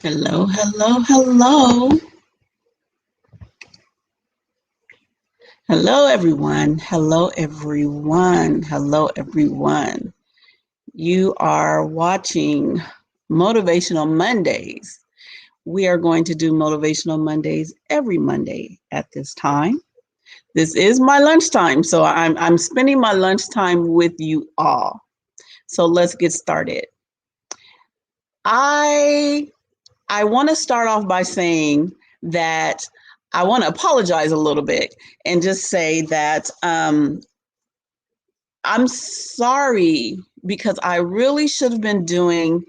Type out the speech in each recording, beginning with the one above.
Hello, hello, hello. Hello, everyone. Hello, everyone. Hello, everyone. You are watching Motivational Mondays. We are going to do Motivational Mondays every Monday at this time. This is my lunchtime, so I'm spending my lunchtime with you all. So let's get started. I I want to start off by saying that I want to apologize a little bit and just say that I'm sorry because I really should have been doing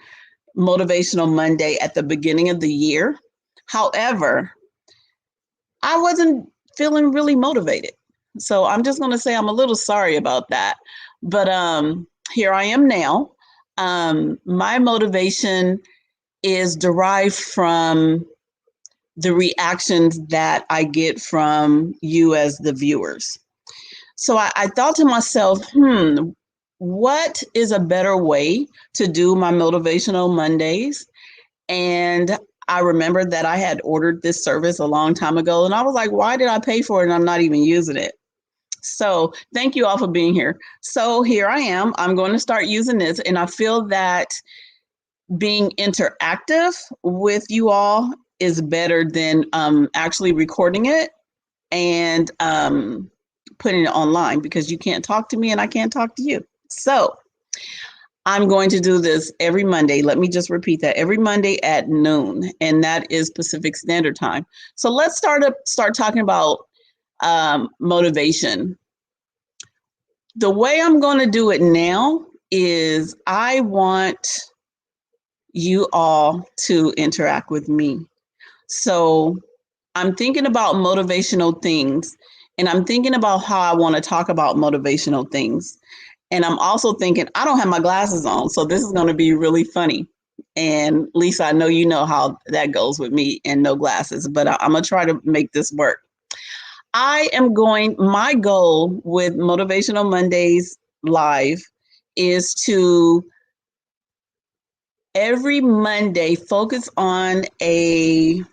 Motivational Monday at the beginning of the year. However, I wasn't feeling really motivated. So I'm just going to say I'm a little sorry about that. But here I am now. My motivation is derived from the reactions that I get from you as the viewers. So I thought to myself, what is a better way to do my Motivational Mondays? And I remembered that I had ordered this service a long time ago. And I was like, why did I pay for it and I'm not even using it? So thank you all for being here. So here I am. I'm going to start using this. And I feel that being interactive with you all is better than actually recording it and putting it online because you can't talk to me and I can't talk to you. So I'm going to do this every Monday. Let me just repeat that every Monday at noon, and that is Pacific Standard Time. So let's start talking about motivation. The way I'm going to do it now is I want you all to interact with me. So I'm thinking about motivational things, and I'm thinking about how I want to talk about motivational things. And I'm also thinking, I don't have my glasses on, so this is going to be really funny. And Lisa, I know you know how that goes with me and no glasses, but I'm going to try to make this work. My goal with Motivational Mondays Live is to every Monday focus on a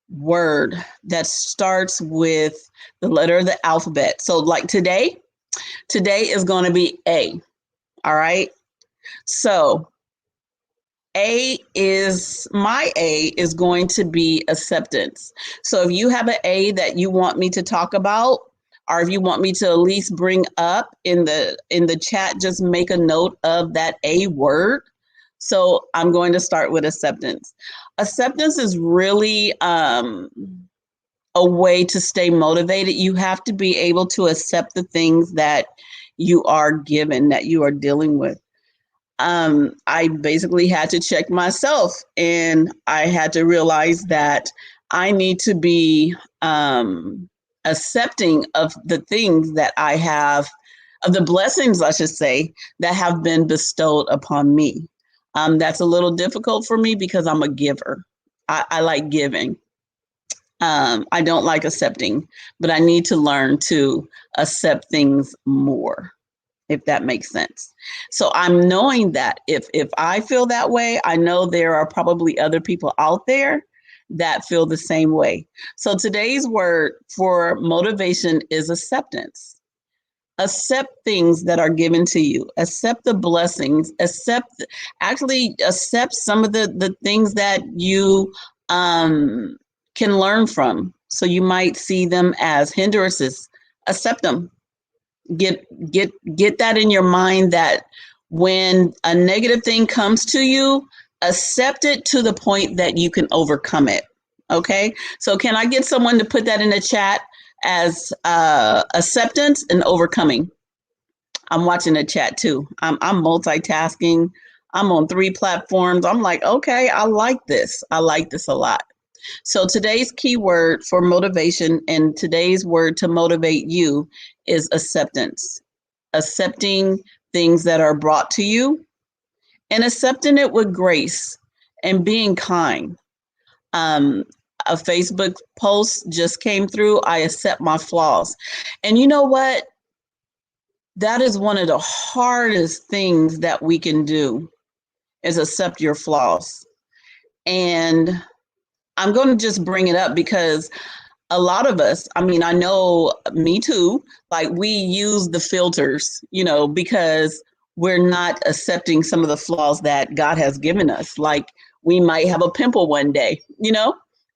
word that starts with the letter of the alphabet. So like today is going to be A. All right. So my A is going to be acceptance. So if you have an A that you want me to talk about, or if you want me to at least bring up in the chat, just make a note of that A word. So I'm going to start with acceptance. Acceptance is really a way to stay motivated. You have to be able to accept the things that you are given, that you are dealing with. I basically had to check myself and I had to realize that I need to be accepting of the things that I have, of the blessings, I should say, that have been bestowed upon me. That's a little difficult for me because I'm a giver. I like giving. I don't like accepting, but I need to learn to accept things more, if that makes sense. So I'm knowing that if I feel that way, I know there are probably other people out there that feel the same way. So today's word for motivation is acceptance. Accept things that are given to you. Accept the blessings. Accept some of the things that you can learn from. So you might see them as hindrances. Accept them. Get that in your mind that when a negative thing comes to you, accept it to the point that you can overcome it. Okay, so can I get someone to put that in the chat as acceptance and overcoming? I'm watching the chat too. I'm multitasking. I'm on 3 platforms. I'm like, okay, I like this. I like this a lot. So today's keyword for motivation and today's word to motivate you is acceptance. Accepting things that are brought to you and accepting it with grace and being kind. A Facebook post just came through. I accept my flaws. And you know what? That is one of the hardest things that we can do is accept your flaws. And I'm going to just bring it up because a lot of us, I mean, I know me too, like we use the filters, because we're not accepting some of the flaws that God has given us. Like we might have a pimple one day,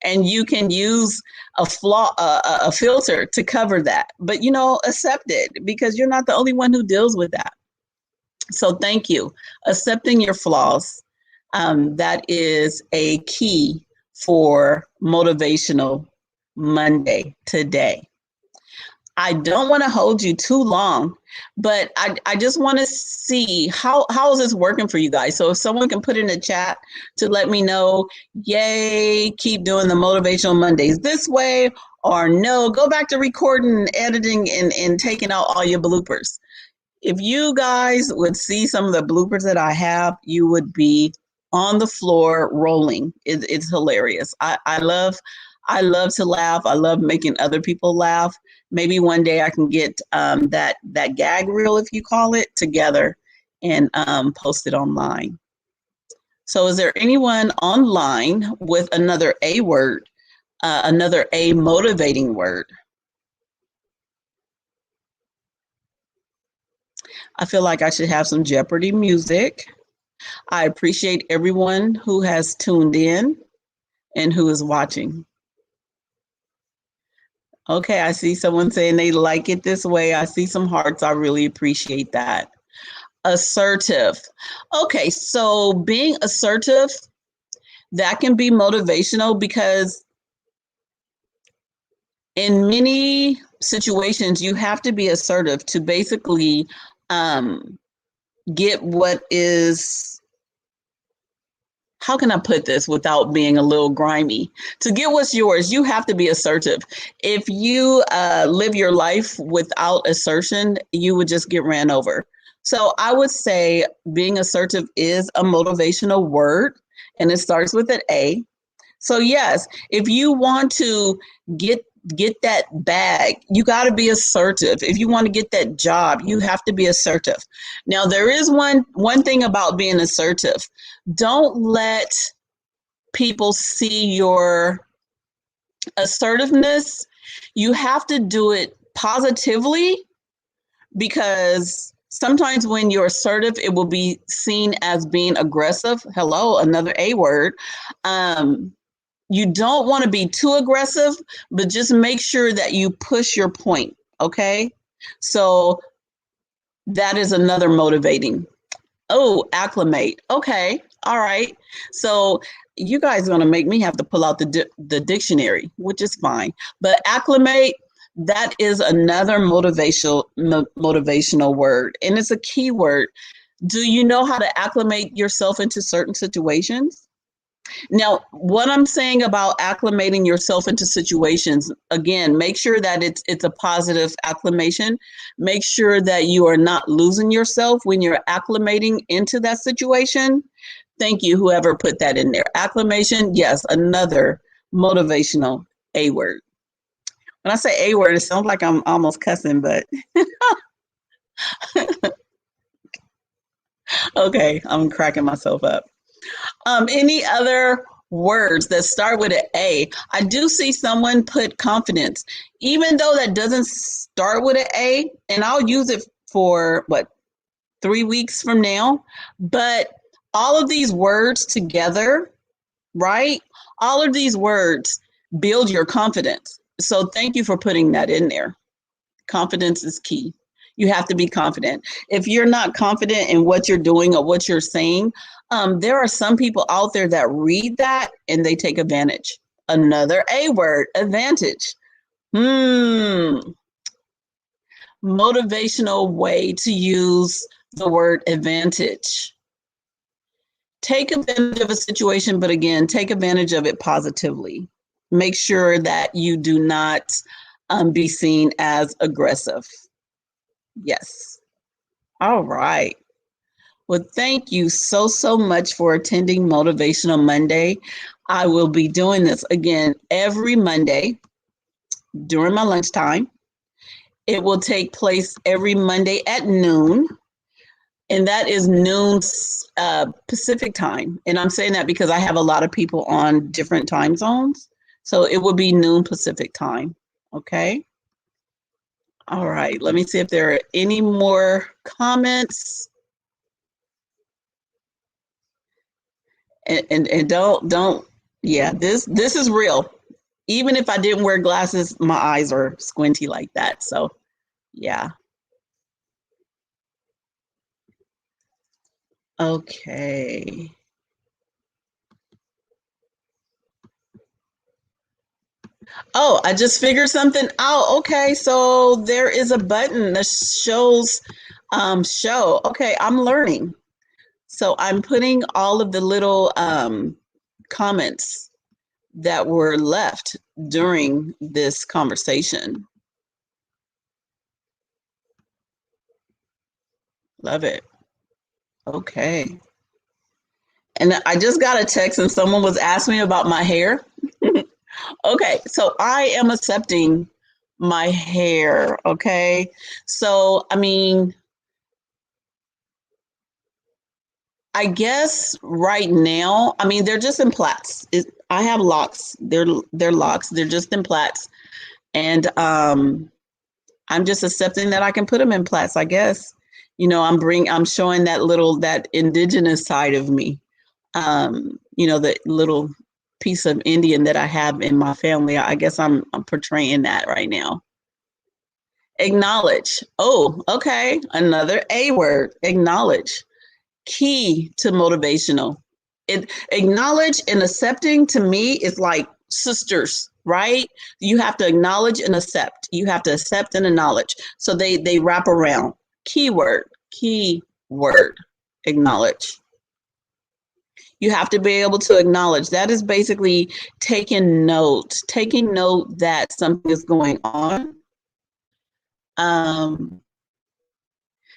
and you can use a filter to cover that. But, accept it because you're not the only one who deals with that. So thank you. Accepting your flaws. That is a key for Motivational Monday today. I don't want to hold you too long, but I just want to see how is this working for you guys. So if someone can put in a chat to let me know, yay, keep doing the Motivational Mondays this way, or no, go back to recording, editing, and taking out all your bloopers. If you guys would see some of the bloopers that I have, you would be on the floor rolling. It's hilarious. I love to laugh. I love making other people laugh. Maybe one day I can get that gag reel, if you call it, together and post it online. So is there anyone online with another A word, another A motivating word? I feel like I should have some Jeopardy music. I appreciate everyone who has tuned in and who is watching. Okay, I see someone saying they like it this way. I see some hearts. I really appreciate that. Assertive. Okay, so being assertive, that can be motivational because in many situations, you have to be assertive to basically get what is, how can I put this without being a little grimy? To get what's yours, you have to be assertive. If you live your life without assertion, you would just get ran over. So I would say being assertive is a motivational word, and it starts with an A. So yes, if you want to get that bag, you got to be assertive. If you want to get that job, you have to be assertive. Now there is one thing about being assertive. Don't let people see your assertiveness. You have to do it positively because sometimes when you're assertive, it will be seen as being aggressive. Hello, another A word. You don't want to be too aggressive, but just make sure that you push your point. Okay. So that is another motivating. Oh, acclimate. Okay. All right. So you guys are going to make me have to pull out the dictionary, which is fine. But acclimate, that is another motivational word. And it's a key word. Do you know how to acclimate yourself into certain situations? Now, what I'm saying about acclimating yourself into situations, again, make sure that it's a positive acclimation. Make sure that you are not losing yourself when you're acclimating into that situation. Thank you, whoever put that in there. Acclimation, yes, another motivational A word. When I say A word, it sounds like I'm almost cussing, but okay, I'm cracking myself up. Any other words that start with an A? I do see someone put confidence, even though that doesn't start with an A, and I'll use it for 3 weeks from now. But all of these words together, right? All of these words build your confidence. So thank you for putting that in there. Confidence is key. You have to be confident. If you're not confident in what you're doing or what you're saying, there are some people out there that read that and they take advantage. Another A word, advantage. Motivational way to use the word advantage. Take advantage of a situation, but again, take advantage of it positively. Make sure that you do not be seen as aggressive. Yes. All right. Well, thank you so much for attending Motivational Monday. I will be doing this again every Monday during my lunchtime. It will take place every Monday at noon. And that is noon Pacific time. And I'm saying that because I have a lot of people on different time zones. So it would be noon Pacific time. Okay. All right. Let me see if there are any more comments. And don't, yeah, this is real. Even if I didn't wear glasses, my eyes are squinty like that. So yeah. Okay. Oh, I just figured something out. Okay, so there is a button that shows show. Okay, I'm learning. So I'm putting all of the little comments that were left during this conversation. Love it. Okay. And I just got a text and someone was asking me about my hair. Okay, so I am accepting my hair. Okay. So, I mean, I guess right now, I mean, they're just in plaits. I have locks. They're locks. They're just in plaits, and I'm just accepting that I can put them in plaits. I guess, I'm showing that indigenous side of me. The little piece of Indian that I have in my family. I guess I'm portraying that right now. Acknowledge. Oh, okay. Another A word. Acknowledge. Key to motivational. Acknowledge and accepting to me is like sisters, right? You have to acknowledge and accept. You have to accept and acknowledge. So they wrap around. Keyword, acknowledge. You have to be able to acknowledge. That is basically taking note that something is going on.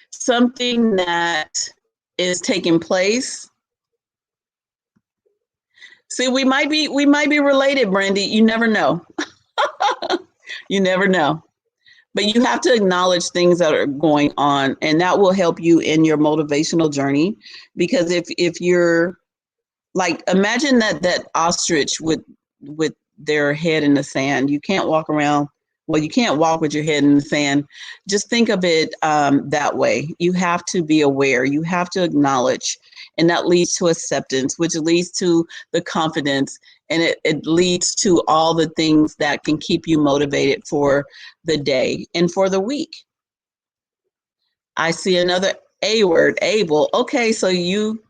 Something that is taking place. See, we might be related, Brandy. You never know. You never know. But you have to acknowledge things that are going on, and that will help you in your motivational journey. Because if you're like, imagine that ostrich with their head in the sand. You can't walk around. Well, you can't walk with your head in the sand. Just think of it that way. You have to be aware. You have to acknowledge. And that leads to acceptance, which leads to the confidence. And it leads to all the things that can keep you motivated for the day and for the week. I see another A word, able. Okay, so you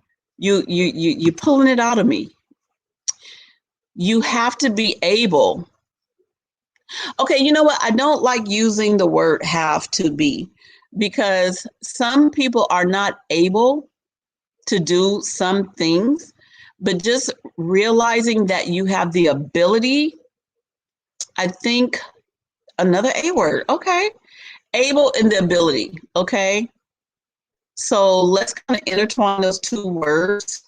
pulling it out of me. You have to be able. Okay, you know what? I don't like using the word have to be, because some people are not able to do some things, but just realizing that you have the ability, I think another A word. Okay. Able and the ability. Okay. So let's kind of intertwine those two words.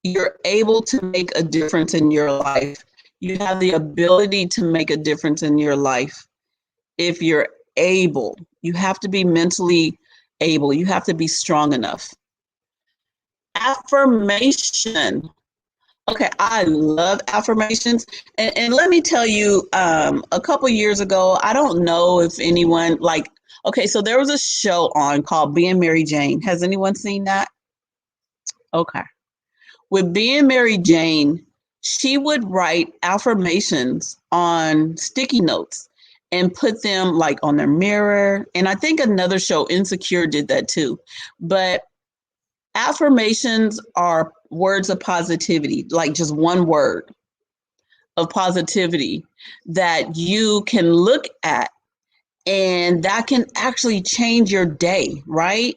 You're able to make a difference in your life. You have the ability to make a difference in your life. If you're able, you have to be mentally able. You have to be strong enough. Affirmation. Okay, I love affirmations. And let me tell you, a couple years ago, I don't know if anyone okay, so there was a show on called Being Mary Jane. Has anyone seen that? Okay. With Being Mary Jane, she would write affirmations on sticky notes and put them like on their mirror. And I think another show, Insecure, did that too. But affirmations are words of positivity, like just one word of positivity that you can look at, and that can actually change your day, right?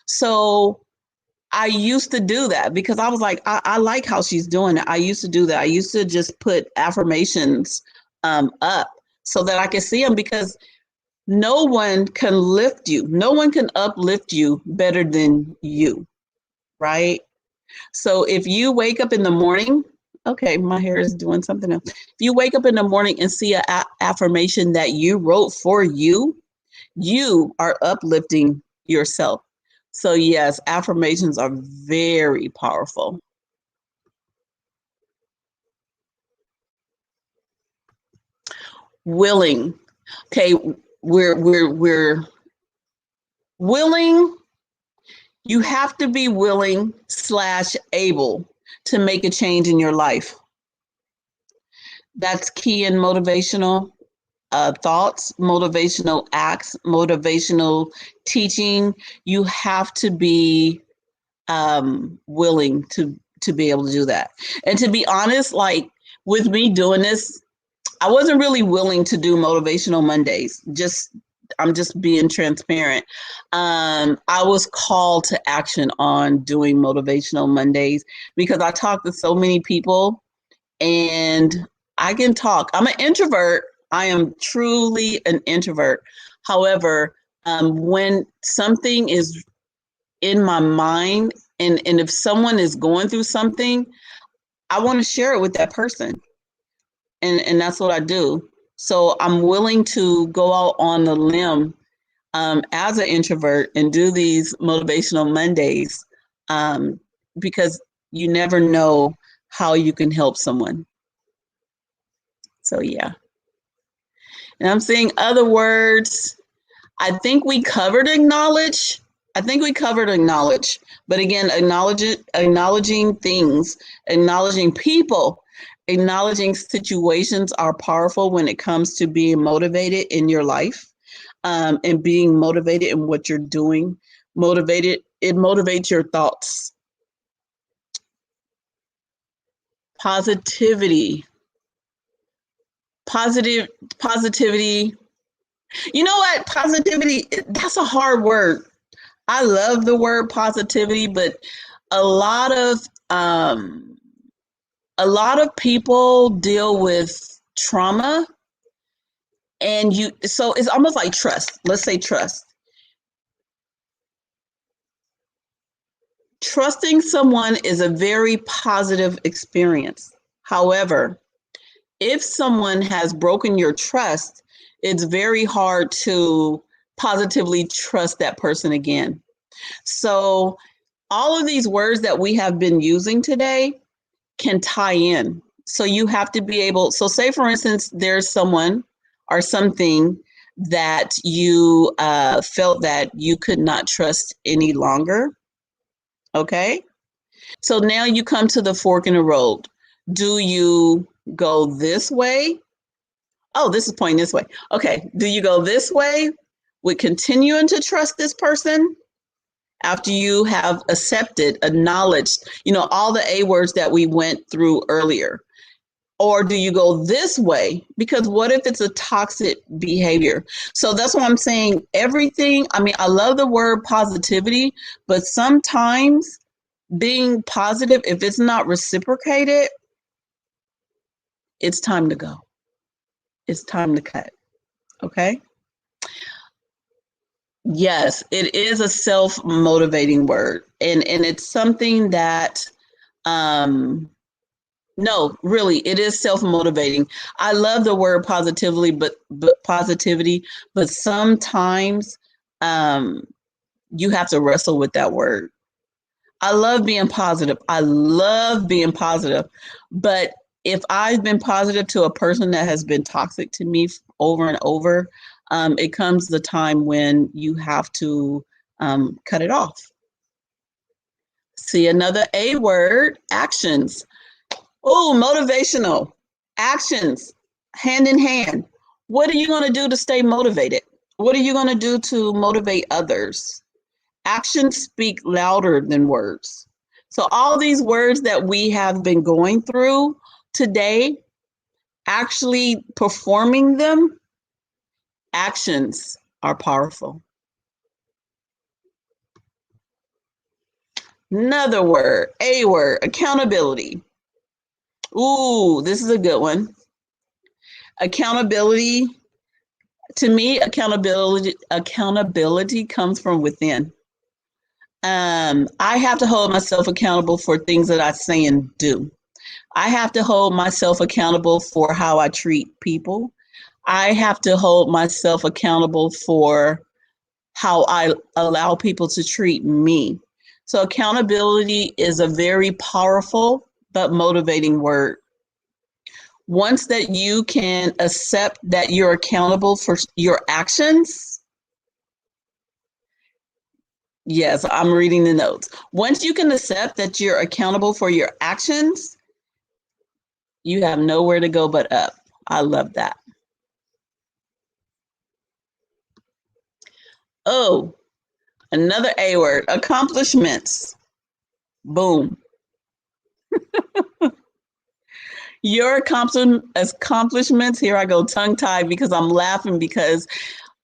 So I used to do that because I was like, I like how she's doing it. I used to do that. I used to just put affirmations up so that I could see them, because no one can lift you. No one can uplift you better than you, right? So if you wake up in the morning, okay, my hair is doing something else. If you wake up in the morning and see an affirmation that you wrote for you, you are uplifting yourself. So yes, affirmations are very powerful. Willing. Okay, we're willing. You have to be willing slash able to make a change in your life. That's key in motivational thoughts, motivational acts, motivational teaching. You have to be willing to be able to do that. And to be honest, like with me doing this, I wasn't really willing to do motivational Mondays. I'm just being transparent. I was called to action on doing motivational Mondays because I talked to so many people and I can talk. I'm an introvert. I am truly an introvert. However, when something is in my mind and if someone is going through something, I want to share it with that person. And that's what I do. So I'm willing to go out on the limb as an introvert and do these motivational Mondays um, because you never know how you can help someone. So yeah. And I'm seeing other words. I think we covered acknowledge. I think we covered acknowledge. But again, acknowledging things, acknowledging people, acknowledging situations are powerful when it comes to being motivated in your life and being motivated in what you're doing. It motivates your thoughts. Positivity. Positivity. You know what? Positivity, that's a hard word. I love the word positivity, but a lot of um, a lot of people deal with trauma, and so it's almost like trust. Let's say trust. Trusting someone is a very positive experience. However, if someone has broken your trust, it's very hard to positively trust that person again. So all of these words that we have been using today can tie in. So you have to be able, so say for instance, there's someone or something that you felt that you could not trust any longer. Okay. So now you come to the fork in the road. Do you go this way? Oh, this is pointing this way. Okay. Do you go this way with continuing to trust this person after you have accepted, acknowledged, all the A words that we went through earlier? Or do you go this way? Because what if it's a toxic behavior? So that's why I'm saying everything. I mean, I love the word positivity, but sometimes being positive, if it's not reciprocated, it's time to go. It's time to cut. Okay. Yes, it is a self-motivating word. And it's something that no, really, it is self-motivating. I love the word positively, but positivity, but sometimes you have to wrestle with that word. I love being positive. I love being positive. But if I've been positive to a person that has been toxic to me over and over, it comes the time when you have to cut it off. See, another A word, actions. Oh, motivational actions, hand in hand. What are you going to do to stay motivated? What are you going to do to motivate others? Actions speak louder than words. So all these words that we have been going through today, actually performing them, actions are powerful. Another word, A word, accountability. Ooh, this is a good one. Accountability, to me, accountability comes from within. I have to hold myself accountable for things that I say and do. I have to hold myself accountable for how I treat people. I have to hold myself accountable for how I allow people to treat me. So accountability is a very powerful but motivating word. Once that you can accept that you're accountable for your actions, yes, I'm reading the notes. Once you can accept that you're accountable for your actions, you have nowhere to go but up. I love that. Oh, another A word, accomplishments. Boom. Your accomplishments, here I go tongue tied because I'm laughing because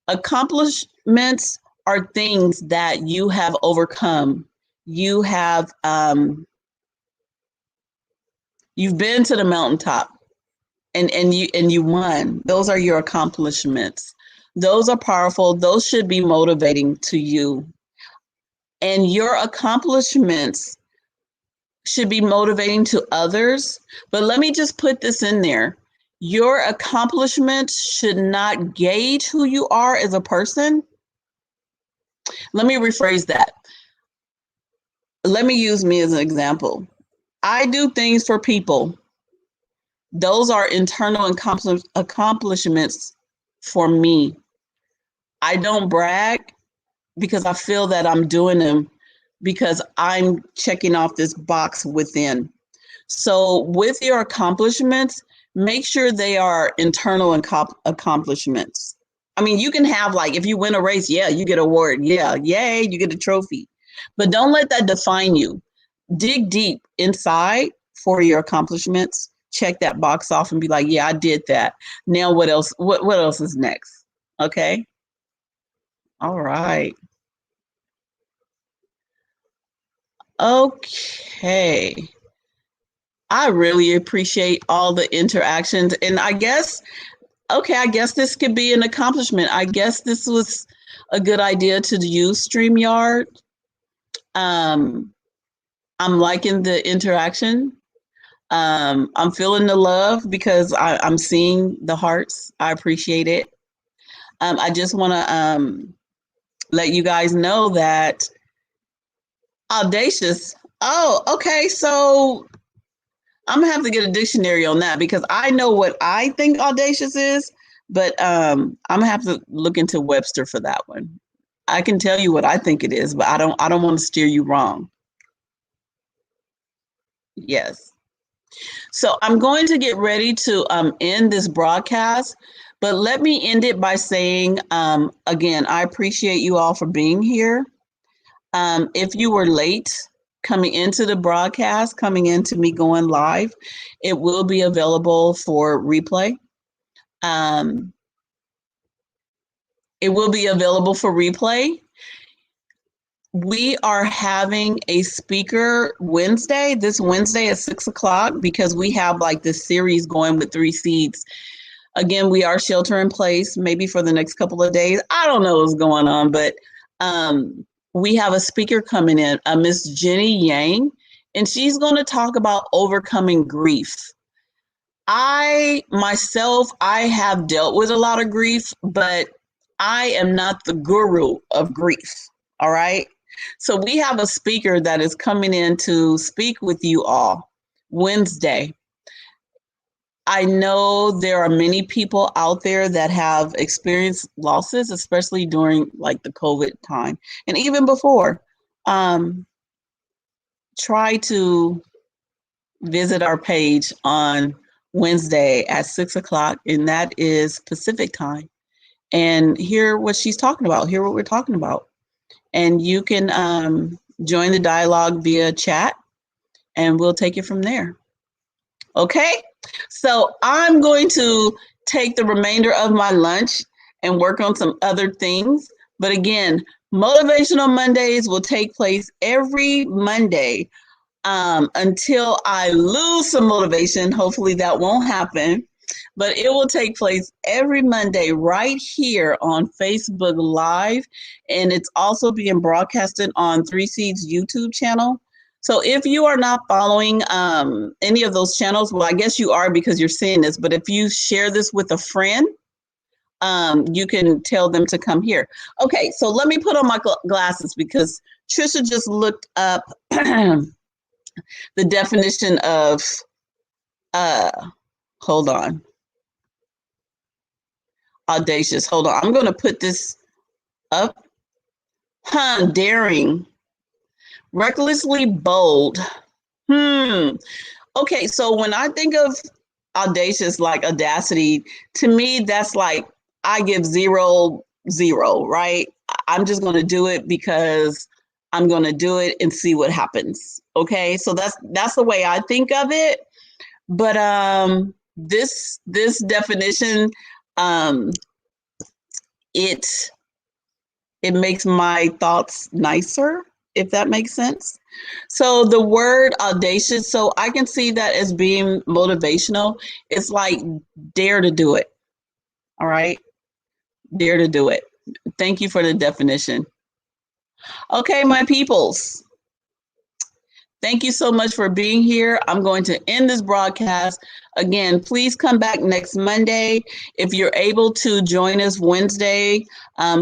accomplishments are things that you have overcome. You have, you've been to the mountaintop and you won. Those are your accomplishments. Those are powerful. Those should be motivating to you. And your accomplishments should be motivating to others. But let me just put this in there. Your accomplishments should not gauge who you are as a person. Let me rephrase that. Let me use me as an example. I do things for people. Those are internal accomplishments for me. I don't brag because I feel that I'm doing them because I'm checking off this box within. So with your accomplishments, make sure they are internal accomplishments. I mean, you can have like, if you win a race, yeah, you get an award. Yeah, yay, you get a trophy. But don't let that define you. Dig deep inside for your accomplishments. Check that box off and be like, yeah, I did that. Now what else? What else is next? Okay. All right. Okay. I really appreciate all the interactions. And I guess, okay, I guess this could be an accomplishment. I guess this was a good idea to use StreamYard. Um, I'm liking the interaction. I'm feeling the love because I'm seeing the hearts. I appreciate it. I just want to let you guys know that audacious. Oh, okay. So I'm gonna have to get a dictionary on that because I know what I think audacious is, but I'm gonna have to look into Webster for that one. I can tell you what I think it is, but I don't want to steer you wrong. Yes. So I'm going to get ready to end this broadcast, but let me end it by saying again, I appreciate you all for being here. If you were late coming into the broadcast, coming into me going live, it will be available for replay. It will be available for replay. We are having a speaker Wednesday, this Wednesday at 6 o'clock, because we have like this series going with 3 Seeds. Again, we are shelter in place, maybe for the next couple of days. I don't know what's going on, but we have a speaker coming in, Miss Jenny Yang, and she's going to talk about overcoming grief. I myself, I have dealt with a lot of grief, but I am not the guru of grief. All right. So we have a speaker that is coming in to speak with you all Wednesday. I know there are many people out there that have experienced losses, especially during like the COVID time and even before. Try to visit our page on Wednesday at 6 o'clock, and that is Pacific time, and hear what she's talking about, hear what we're talking about. And you can join the dialogue via chat, and we'll take it from there. Okay, so I'm going to take the remainder of my lunch and work on some other things. But again, Motivational Mondays will take place every Monday until I lose some motivation. Hopefully that won't happen. But it will take place every Monday right here on Facebook Live. And it's also being broadcasted on 3 Seeds YouTube channel. So if you are not following any of those channels, well, I guess you are because you're seeing this. But if you share this with a friend, you can tell them to come here. Okay, so let me put on my glasses because Trisha just looked up the definition of, hold on, audacious. Hold on, I'm going to put this up. Daring, recklessly bold. Okay, so when I think of audacious, like audacity, to me, that's like I give 0, 0, right? I'm just going to do it because I'm going to do it and see what happens. Okay, so that's the way I think of it. But this definition, it makes my thoughts nicer, if that makes sense. So the word audacious, so I can see that as being motivational. It's like dare to do it. All right. Dare to do it. Thank you for the definition. Okay, my peoples. Thank you so much for being here. I'm going to end this broadcast. Again, please come back next Monday. If you're able to join us Wednesday,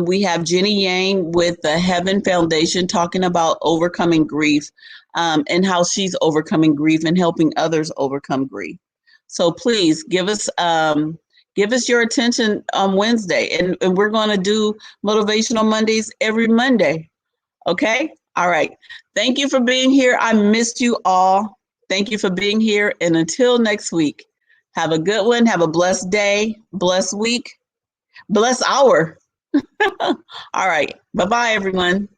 we have Jenny Yang with the Heaven Foundation talking about overcoming grief, and how she's overcoming grief and helping others overcome grief. So please give us your attention on Wednesday, and we're going to do Motivational Mondays every Monday. Okay? All right. Thank you for being here. I missed you all. Thank you for being here. And until next week, have a good one. Have a blessed day, blessed week, blessed hour. All right. Bye-bye, everyone.